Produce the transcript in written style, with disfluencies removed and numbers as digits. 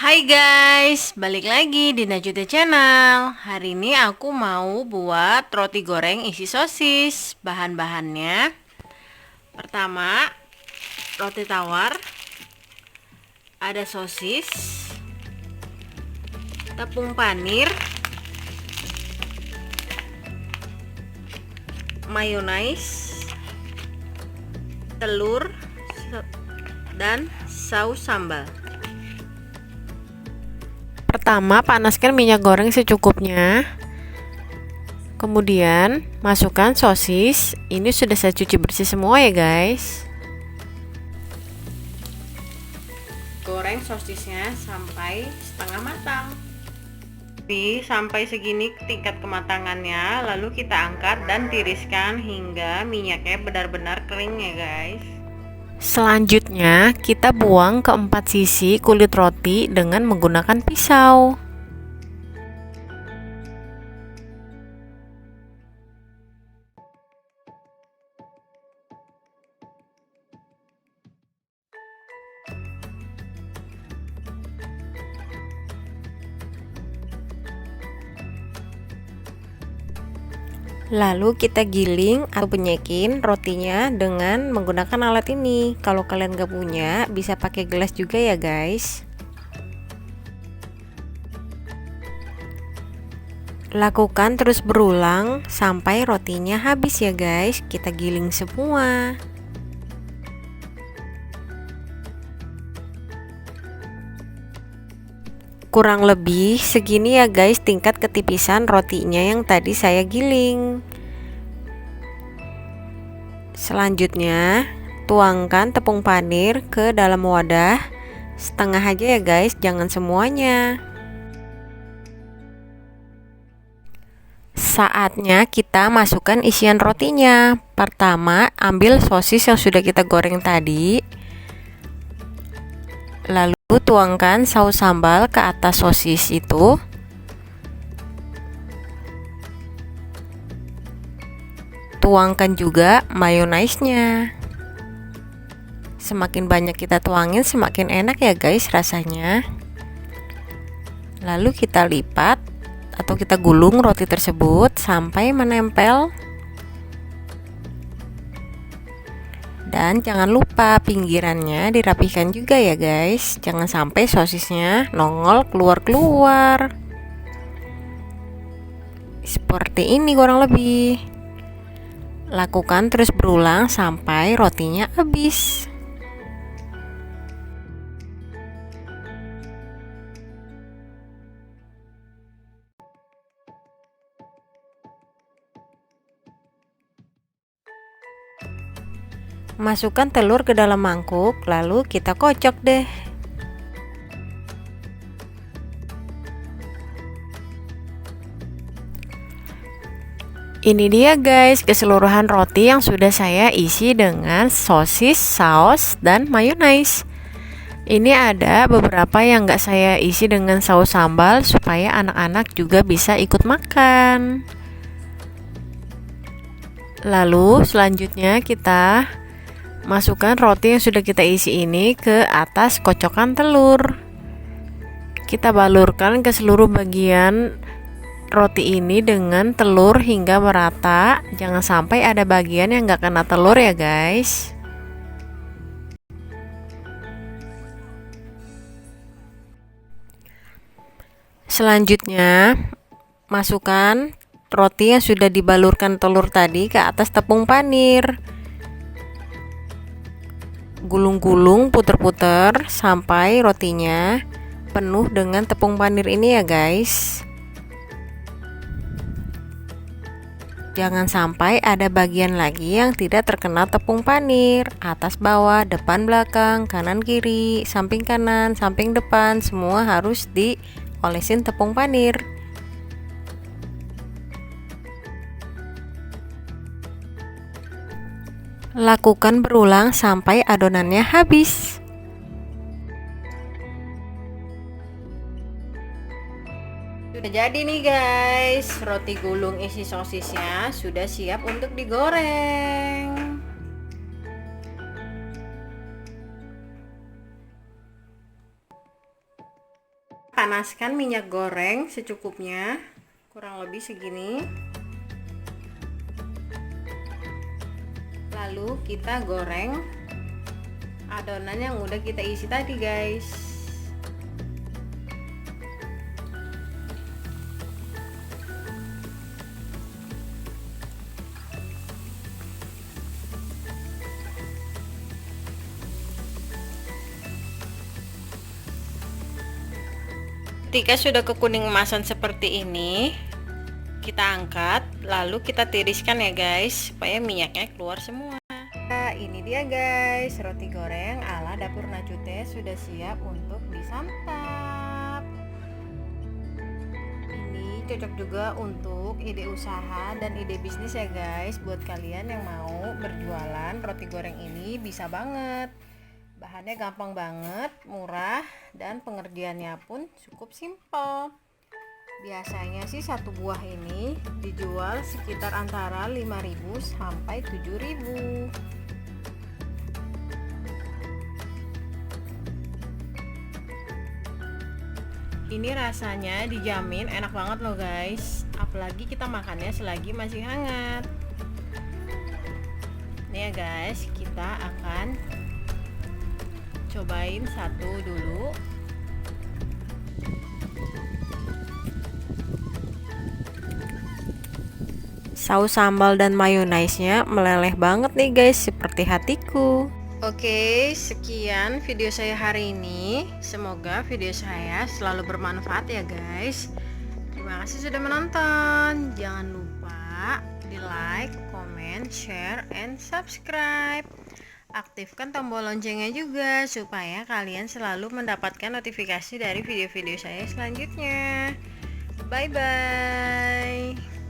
Hai guys, balik lagi di Najuta Channel. Hari ini aku mau buat roti goreng isi sosis. Bahan-bahannya: pertama, roti tawar, ada sosis, tepung panir, mayonaise, telur, dan saus sambal. Pertama, panaskan minyak goreng secukupnya. Kemudian, masukkan sosis. Ini sudah saya cuci bersih semua ya, guys. Goreng sosisnya sampai setengah matang. Sampai segini tingkat kematangannya, lalu kita angkat dan tiriskan hingga minyaknya benar-benar kering ya, guys. Selanjutnya, kita buang keempat sisi kulit roti dengan menggunakan pisau. Lalu kita giling atau penyekin rotinya dengan menggunakan alat ini. Kalau kalian gak punya, bisa pakai gelas juga ya guys. Lakukan terus berulang sampai rotinya habis ya guys. Kita giling semua. Kurang lebih segini ya guys tingkat ketipisan rotinya yang tadi saya giling. Selanjutnya, tuangkan tepung panir ke dalam wadah. Setengah aja ya guys, jangan semuanya. Saatnya kita masukkan isian rotinya. Pertama, ambil sosis yang sudah kita goreng tadi. Lalu tuangkan saus sambal ke atas sosis itu. Tuangkan juga mayonaise-nya. Semakin banyak kita tuangin, semakin enak ya guys rasanya. Lalu kita lipat atau kita gulung roti tersebut sampai menempel. Dan jangan lupa pinggirannya dirapihkan juga ya guys. Jangan sampai sosisnya nongol keluar-keluar. Seperti ini kurang lebih. Lakukan terus berulang sampai rotinya habis. Masukkan telur ke dalam mangkuk, lalu kita kocok deh. Ini dia guys keseluruhan roti yang sudah saya isi dengan sosis, saus, dan mayonaise. Ini ada beberapa yang gak saya isi dengan saus sambal supaya anak-anak juga bisa ikut makan. Lalu selanjutnya kita masukkan roti yang sudah kita isi ini ke atas kocokan telur. Kita balurkan ke seluruh bagian roti ini dengan telur hingga merata. Jangan sampai ada bagian yang gak kena telur ya guys. Selanjutnya, masukkan roti yang sudah dibalurkan telur tadi ke atas tepung panir. Gulung-gulung puter-puter sampai rotinya penuh dengan tepung panir ini ya guys. Jangan sampai ada bagian lagi yang tidak terkena tepung panir. Atas bawah, depan belakang, kanan kiri, samping kanan, samping depan, semua harus diolesin tepung panir. Lakukan berulang sampai adonannya habis. Sudah jadi nih guys, roti gulung isi sosisnya sudah siap untuk digoreng. panaskan minyak goreng secukupnya, kurang lebih segini. Lalu kita goreng adonan yang udah kita isi tadi, guys. Ketika sudah kekuning emasan seperti ini, kita angkat, lalu kita tiriskan ya guys, supaya minyaknya keluar semua. Nah, ini dia guys, roti goreng ala dapur Nacute sudah siap untuk disantap. Ini cocok juga untuk ide usaha dan ide bisnis ya guys. Buat kalian yang mau berjualan roti goreng ini bisa banget. Bahannya gampang banget, murah, dan pengerjaannya pun cukup simpel. Biasanya sih satu buah ini dijual sekitar antara 5.000 sampai 7.000. Ini rasanya dijamin enak banget loh guys, apalagi kita makannya selagi masih hangat. Nih ya guys, kita akan cobain satu dulu. Saus sambal dan mayonaise-nya meleleh banget nih guys, seperti hatiku. Oke, sekian video saya hari ini. Semoga video saya selalu bermanfaat ya guys. Terima kasih sudah menonton. Jangan lupa di like, comment, share, and subscribe. Aktifkan tombol loncengnya juga supaya kalian selalu mendapatkan notifikasi dari video-video saya selanjutnya. Bye bye.